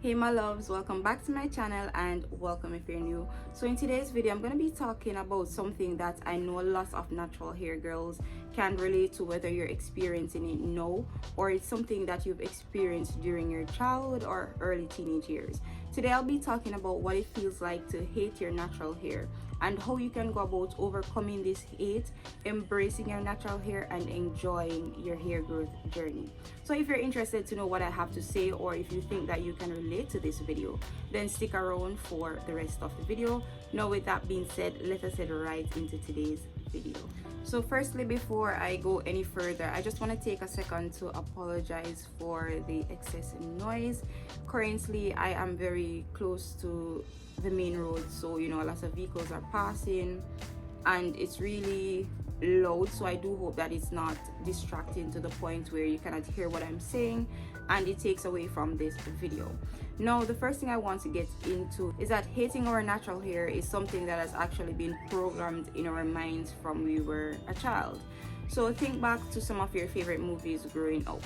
Hey my loves, welcome back to my channel and welcome if you're new. So in today's video I'm going to be talking about something that I know lots of natural hair girls can relate to, whether you're experiencing it now or it's something that you've experienced during your childhood or early teenage years. Today I'll be talking about what it feels like to hate your natural hair and how you can go about overcoming this hate, embracing your natural hair and enjoying your hair growth journey. So if you're interested to know what I have to say, or if you think that you can relate to this video, then stick around for the rest of the video. Now with that being said, let us head right into today's video. So firstly, before I go any further, I just want to take a second to apologize for the excessive noise. Currently I am very close to the main road, so a lot of vehicles are passing and it's really loud, so I do hope that it's not distracting to the point where you cannot hear what I'm saying and it takes away from this video. Now the first thing I want to get into is that hating our natural hair is something that has actually been programmed in our minds from we were a child. So think back to some of your favorite movies growing up.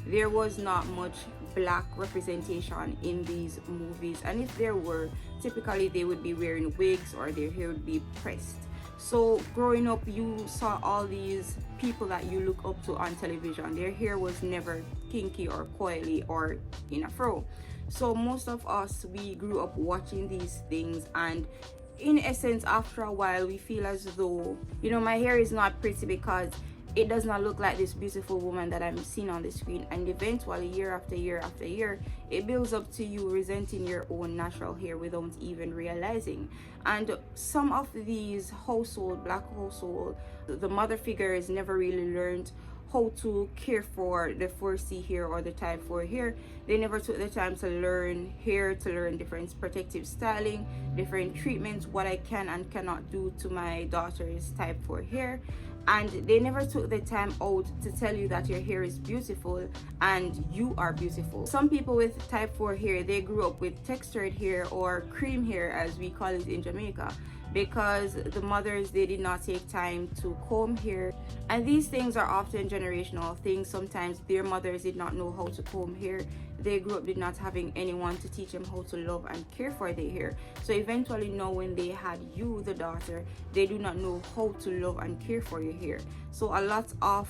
There was not much black representation in these movies, and if there were, typically they would be wearing wigs or their hair would be pressed. So growing up, you saw all these people that you look up to on television. Their hair was never kinky or coily or in a fro. So most of us, we grew up watching these things, and in essence, after a while, we feel as though, my hair is not pretty because it does not look like this beautiful woman that I'm seeing on the screen. And eventually, year after year after year, it builds up to you resenting your own natural hair without even realizing. And some of these black household, the mother figures never really learned how to care for the 4C hair or the type 4 hair. They never took the time to learn hair, to learn different protective styling, different treatments, what I can and cannot do to my daughter's type 4 hair. And they never took the time out to tell you that your hair is beautiful and you are beautiful. Some people with type 4 hair, they grew up with textured hair or cream hair as we call it in Jamaica, because the mothers, they did not take time to comb hair. And these things are often generational things. Sometimes their mothers did not know how to comb hair. They grew up did not having anyone to teach them how to love and care for their hair. So eventually now when they had you, the daughter, they do not know how to love and care for your hair. So a lot of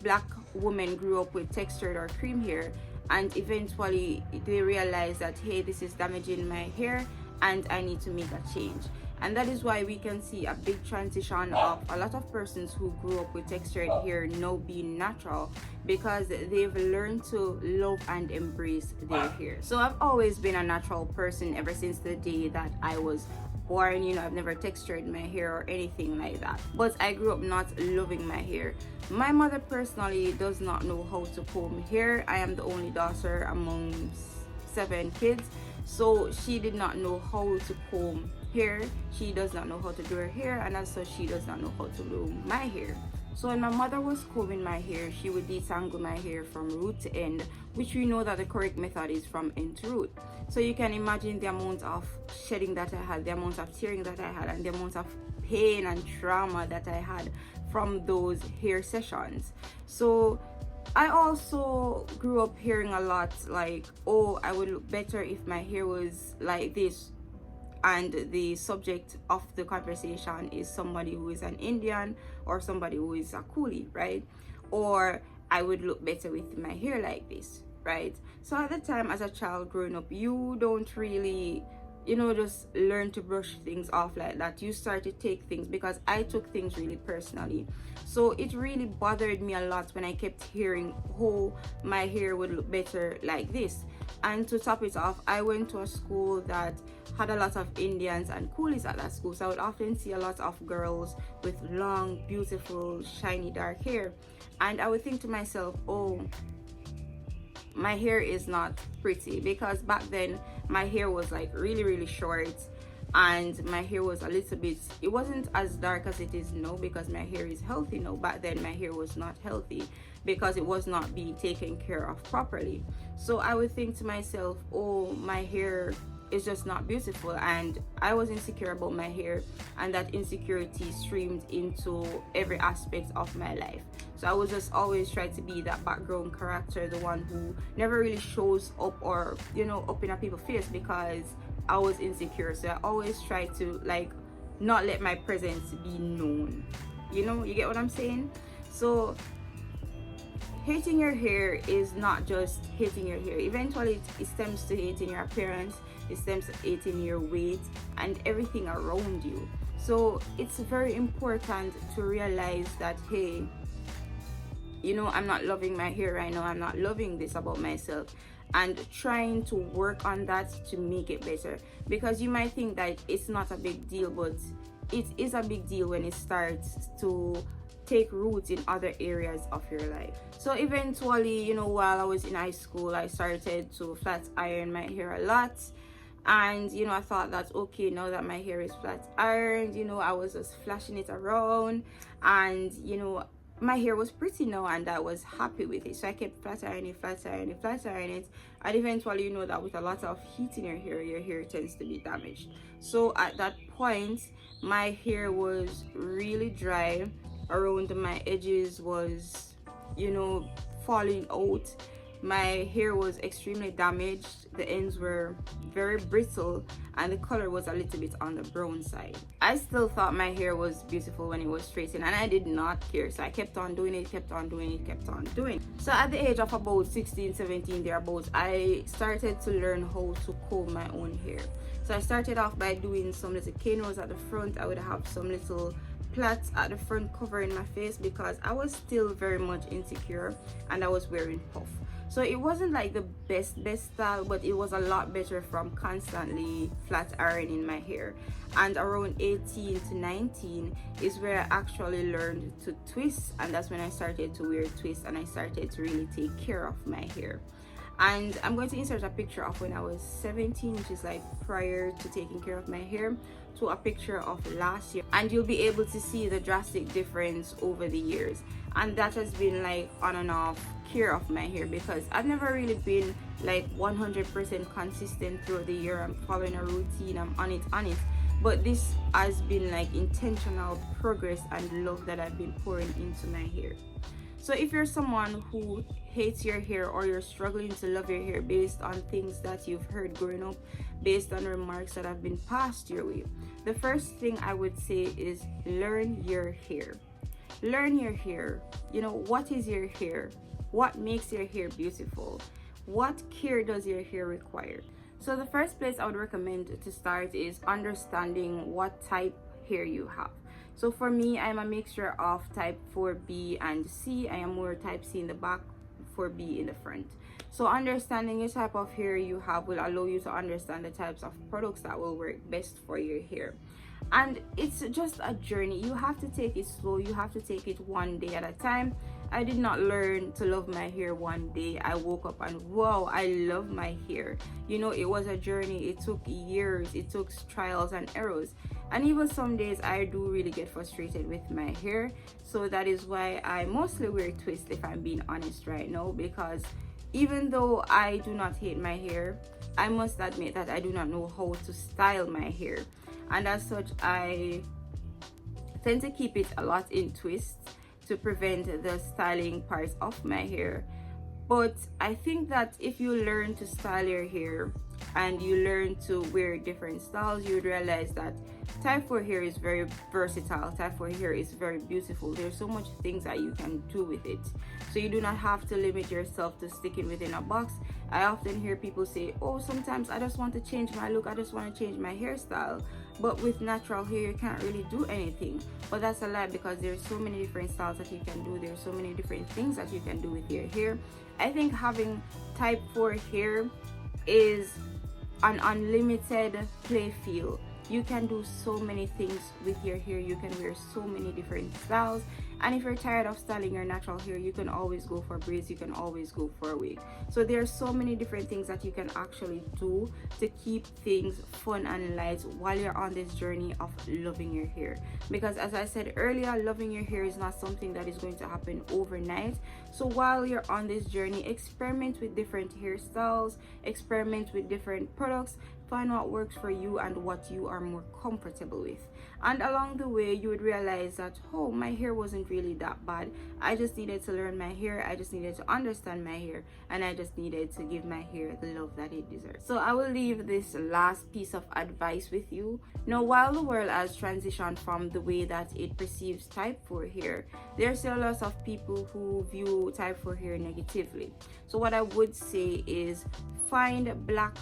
black women grew up with textured or cream hair, and eventually they realize that, hey, this is damaging my hair and I need to make a change. And that is why we can see a big transition of a lot of persons who grew up with textured hair now being natural, because they've learned to love and embrace their hair. So I've always been a natural person ever since the day that I was born. I've never textured my hair or anything like that, but I grew up not loving my hair. My mother personally does not know how to comb hair. I am the only daughter among 7 kids, so she did not know how to comb hair. She does not know how to do her hair, and also she does not know how to do my hair. So when my mother was combing my hair, she would detangle my hair from root to end, which we know that the correct method is from end to root. So you can imagine the amount of shedding that I had, the amount of tearing that I had, and the amount of pain and trauma that I had from those hair sessions. So I also grew up hearing a lot like, oh, I would look better if my hair was like this, and the subject of the conversation is somebody who is an Indian or somebody who is a coolie, right? Or I would look better with my hair like this, right? So at the time, as a child growing up, you don't really just learn to brush things off like that. You start to take things, because I took things really personally. So it really bothered me a lot when I kept hearing, oh, my hair would look better like this. And to top it off, I went to a school that had a lot of Indians and coolies at that school. So I would often see a lot of girls with long, beautiful, shiny, dark hair. And I would think to myself, oh, my hair is not pretty, because back then my hair was like really, really short, and my hair was a little bit, it wasn't as dark as it is now, because my hair is healthy now. Back then my hair was not healthy because it was not being taken care of properly. So I would think to myself, oh, my hair it's just not beautiful. And I was insecure about my hair, and that insecurity streamed into every aspect of my life. So I was just always trying to be that background character, the one who never really shows up, or up in a people's face, because I was insecure. So I always try to like not let my presence be known. You get what I'm saying? So hating your hair is not just hating your hair. Eventually it stems to hating your appearance, it stems to hating your weight and everything around you. So it's very important to realize that, hey, I'm not loving my hair right now, I'm not loving this about myself, and trying to work on that to make it better. Because you might think that it's not a big deal, but it is a big deal when it starts to take roots in other areas of your life. So eventually, while I was in high school, I started to flat iron my hair a lot. And I thought that, okay, now that my hair is flat ironed, I was just flashing it around, and my hair was pretty now, and I was happy with it. So I kept flat ironing it. And eventually, that with a lot of heat in your hair tends to be damaged. So at that point, my hair was really dry. Around my edges was falling out. My hair was extremely damaged, the ends were very brittle, and the color was a little bit on the brown side. I still thought my hair was beautiful when it was straightened, and I did not care. So I kept on doing it. So at the age of about 16, 17 thereabouts, I started to learn how to comb my own hair. So I started off by doing some little K-notes at the front. I would have some little plaits at the front covering my face, because I was still very much insecure and I was wearing puff. So it wasn't like the best style, but it was a lot better from constantly flat ironing my hair. And around 18 to 19 is where I actually learned to twist, and that's when I started to wear twists and I started to really take care of my hair. And I'm going to insert a picture of when I was 17, which is like prior to taking care of my hair, to a picture of last year, and you'll be able to see the drastic difference over the years. And that has been like on and off care of my hair, because I've never really been like 100% consistent throughout the year. I'm following a routine, I'm on it, but this has been like intentional progress and love that I've been pouring into my hair. So if you're someone who hates your hair, or you're struggling to love your hair based on things that you've heard growing up, based on remarks that have been passed your way, the first thing I would say is learn your hair. Learn your hair. What is your hair? What makes your hair beautiful? What care does your hair require? So the first place I would recommend to start is understanding what type hair you have. So for me, I'm a mixture of type 4B and C. I am more type C in the back, 4B in the front. So understanding the type of hair you have will allow you to understand the types of products that will work best for your hair. And it's just a journey. You have to take it slow. You have to take it one day at a time. I did not learn to love my hair one day. I woke up and wow, I love my hair. It was a journey. It took years. It took trials and errors. And even some days I do really get frustrated with my hair. So that is why I mostly wear twists, if I'm being honest right now, because even though I do not hate my hair, I must admit that I do not know how to style my hair. And as such, I tend to keep it a lot in twists to prevent the styling parts of my hair. But I think that if you learn to style your hair and you learn to wear different styles, you would realize that type 4 hair is very versatile. Type 4 hair is very beautiful. There's so much things that you can do with it. So you do not have to limit yourself to sticking within a box. I often hear people say, oh, sometimes I just want to change my look, I just want to change my hairstyle. But with natural hair, you can't really do anything. But that's a lie, because there's so many different styles that you can do. There's so many different things that you can do with your hair. I think having type 4 hair is an unlimited play field. You can do so many things with your hair. You can wear so many different styles. And if you're tired of styling your natural hair, you can always go for braids, you can always go for a wig. So there are so many different things that you can actually do to keep things fun and light while you're on this journey of loving your hair. Because as I said earlier, loving your hair is not something that is going to happen overnight. So while you're on this journey, experiment with different hairstyles, experiment with different products, find what works for you and what you are more comfortable with. And along the way, you would realize that, oh, my hair wasn't really that bad. I just needed to learn my hair, I just needed to understand my hair, and I just needed to give my hair the love that it deserves. So I will leave this last piece of advice with you. Now, while the world has transitioned from the way that it perceives type 4 hair, there are still lots of people who view type 4 hair negatively. So what I would say is find black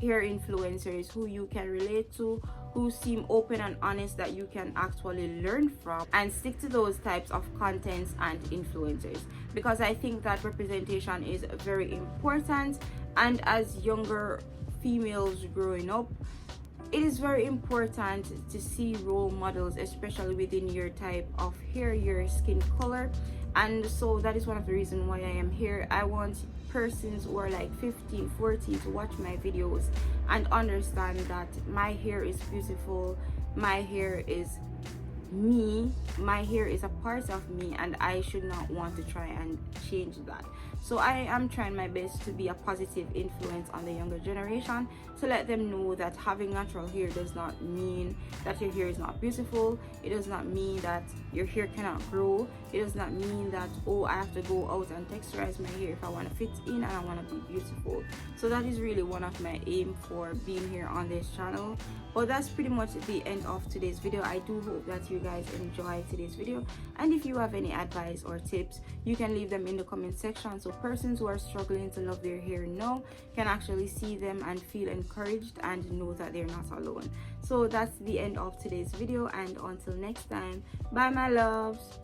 hair influencers who you can relate to, who seem open and honest that you can actually learn from, and stick to those types of contents and influencers, because I think that representation is very important. And as younger females growing up, it is very important to see role models, especially within your type of hair, your skin color. And so that is one of the reasons why I am here. I want persons who are like 15, 14 to watch my videos and understand that my hair is beautiful, my hair is me, my hair is a part of me, and I should not want to try and change that. So I am trying my best to be a positive influence on the younger generation, to let them know that having natural hair does not mean that your hair is not beautiful. It does not mean that your hair cannot grow. It does not mean that, oh, I have to go out and texturize my hair if I want to fit in and I want to be beautiful. So that is really one of my aim for being here on this channel. But that's pretty much the end of today's video. I do hope that you guys enjoyed today's video, and if you have any advice or tips, you can leave them in the comment section, so persons who are struggling to love their hair now can actually see them and feel encouraged and know that they're not alone. So that's the end of today's video, and until next time, bye my loves.